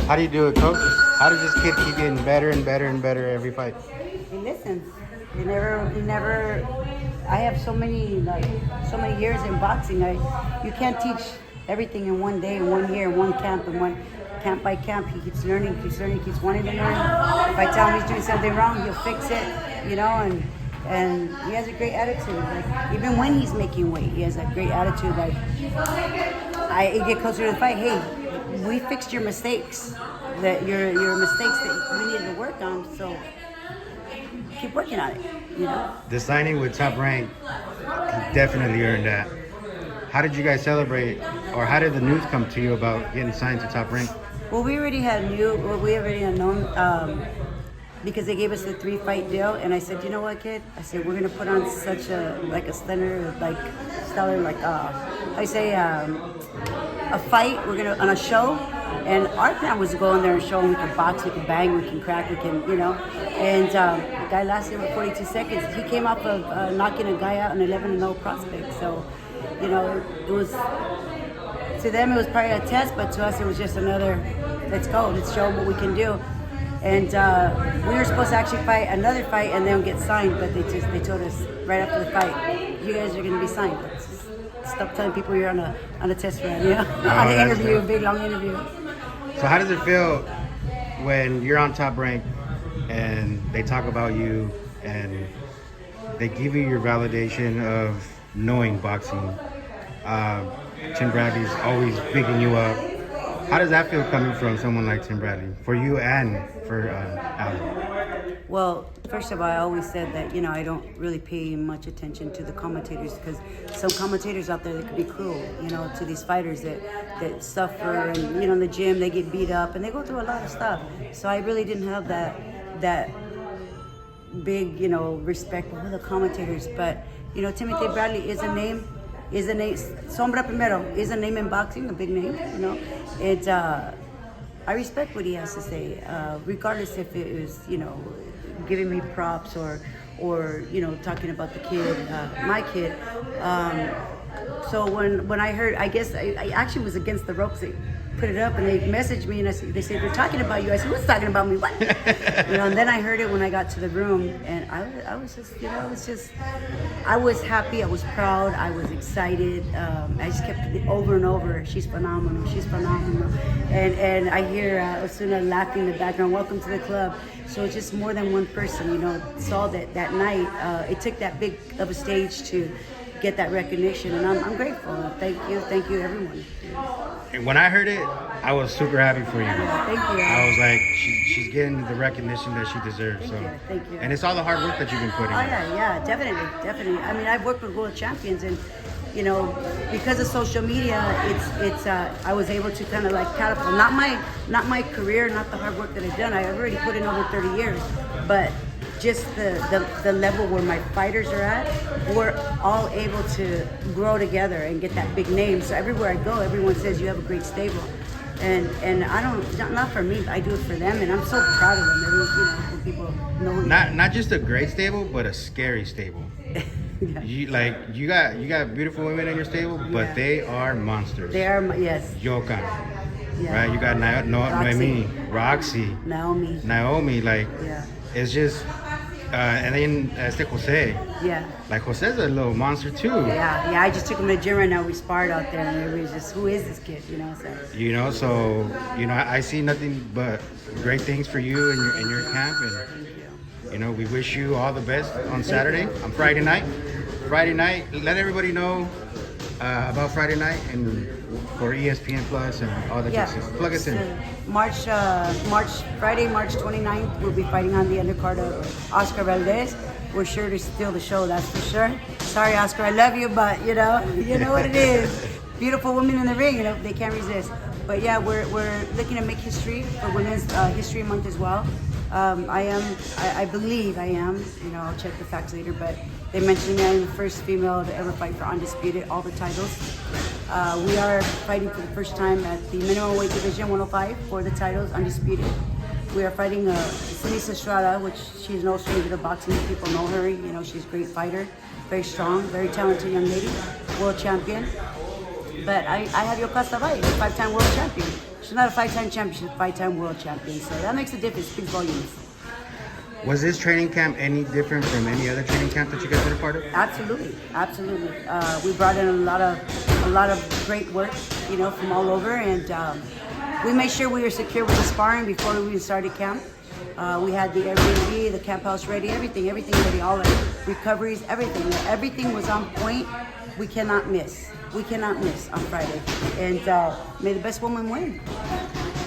How do you do it, coach? How does this kid keep getting better and better and better every fight? He listens. He never. I have so many years in boxing. You can't teach everything in one day, in 1 year, in one camp, in one camp by camp. He keeps learning, keeps wanting to learn. If I tell him he's doing something wrong, he'll fix it, and he has a great attitude. Like, even when he's making weight, he has a great attitude. Like, I get closer to the fight. Hey, we fixed your mistakes. That your mistakes that we needed to work on. So keep working on it. The signing with Top Rank, he definitely earned that. How did you guys celebrate, or how did the news come to you about getting signed to Top Rank? Well, we already had known because they gave us the 3-fight deal, and I said, you know what, kid? I said we're gonna put on such a stellar a fight. We're gonna on a show, and our plan was to go in there and show them we can box, we can bang, we can crack, we can, And the guy lasted with 42 seconds. He came off of knocking a guy out an 11-0 prospect. So, it was, to them it was probably a test, but to us it was just another, let's go, let's show them what we can do. And we were supposed to actually fight another fight and then get signed, but they told us right after the fight, you guys are going to be signed. Stop telling people you're on a test run, on an interview, a big long interview. So how does it feel when you're on Top Rank and they talk about you and they give you your validation of knowing boxing? Tim Bradley's always bigging you up. How does that feel coming from someone like Tim Bradley, for you and for Alan? Well, first of all, I always said that, I don't really pay much attention to the commentators, because some commentators out there that could be cruel, to these fighters that suffer, and, in the gym they get beat up and they go through a lot of stuff. So I really didn't have that big, respect for the commentators. But, Timothy Bradley is a name, Sombra Primero is a name in boxing, a big name, It's, I respect what he has to say, regardless if it was, giving me props or talking about the kid, my kid. So when I heard, I guess I actually was against the ropes. They put it up and they messaged me and they said, they're talking about you. I said, who's talking about me? What? And then I heard it when I got to the room, and I was just, I was happy, I was proud, I was excited. I just kept it over and over. She's phenomenal. And I hear Osuna laughing in the background, welcome to the club. So it's just more than one person, saw that night. It took that big of a stage to get that recognition, and I'm grateful. Thank you, everyone. And when I heard it, I was super happy for you. Thank you. I was like, she's getting the recognition that she deserves. Thank you. And it's all the hard work that you've been putting in. Yeah, definitely. I mean, I've worked with world champions, and because of social media, it's I was able to kind of like catapult. Not my career, not the hard work that I've done. I've already put in over 30 years, but just the level where my fighters are at, we're all able to grow together and get that big name. So everywhere I go, everyone says you have a great stable, and I don't, not for me, I do it for them, and I'm so proud of them. When people know. Not just a great stable, but a scary stable. Yeah. You got beautiful women in your stable, but they are monsters. They are, yes. Yoka, Yeah. right? You got Noemi, Roxy, Naomi. It's just, and then Jose. Yeah. Like Jose's a little monster too. Yeah. I just took him to the gym right now. We sparred out there, and everybody's just, who is this kid? So. I see nothing but great things for you and your camp, and we wish you all the best on Saturday, on Friday night. Let everybody know about Friday night and for ESPN Plus and all the good stuff. Plug us in. Friday, March 29th, we'll be fighting on the undercard of Oscar Valdez. We're sure to steal the show, that's for sure. Sorry, Oscar, I love you, but you know what it is. Beautiful women in the ring, they can't resist. But yeah, we're looking to make history for Women's History Month as well. I believe I am. I'll check the facts later, but they mentioned I'm the first female to ever fight for Undisputed, all the titles. We are fighting for the first time at the minimum weight division, 105, for the titles, Undisputed. We are fighting Sinisa Estrada, which she's no stranger to boxing. People know her. She's a great fighter, very strong, very talented young lady, world champion. But I have Yoka Savai, 5-time world champion. She's not a 5-time champion, she's a 5-time world champion. So that makes a difference, big volumes. Was this training camp any different from any other training camp that you guys been a part of? Absolutely, absolutely. We brought in a lot of great work, you know, from all over, and we made sure we were secure with the sparring before we even started camp. We had the Airbnb, the camp house ready, everything ready, all the recoveries, everything was on point. We cannot miss. We cannot miss on Friday, and may the best woman win.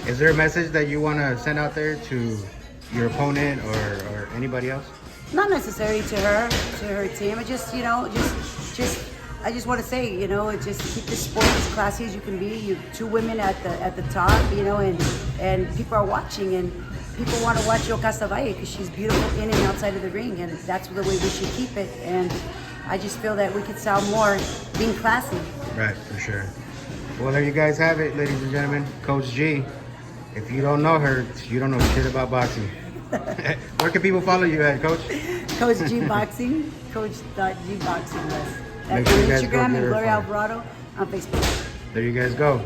Is there a message that you want to send out there to your opponent or anybody else? Not necessarily to her team. I just, you know, I just want to say, you know, just keep the sport as classy as you can be. You 2 women at the top, you know, and people are watching, and people want to watch Yo Castavalle because she's beautiful in and outside of the ring, and that's the way we should keep it. And I just feel that we could sell more being classy. Right, for sure. Well, there you guys have it, ladies and gentlemen. Coach G. If you don't know her, you don't know shit about boxing. Where can people follow you at, Coach? Coach G Boxing, Coach.G Boxing, yes. Make That's sure on you guys go Instagram give and her a Gloria follow. Alvarado on Facebook. There you guys go.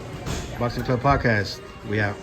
Boxing Club Podcast. We out.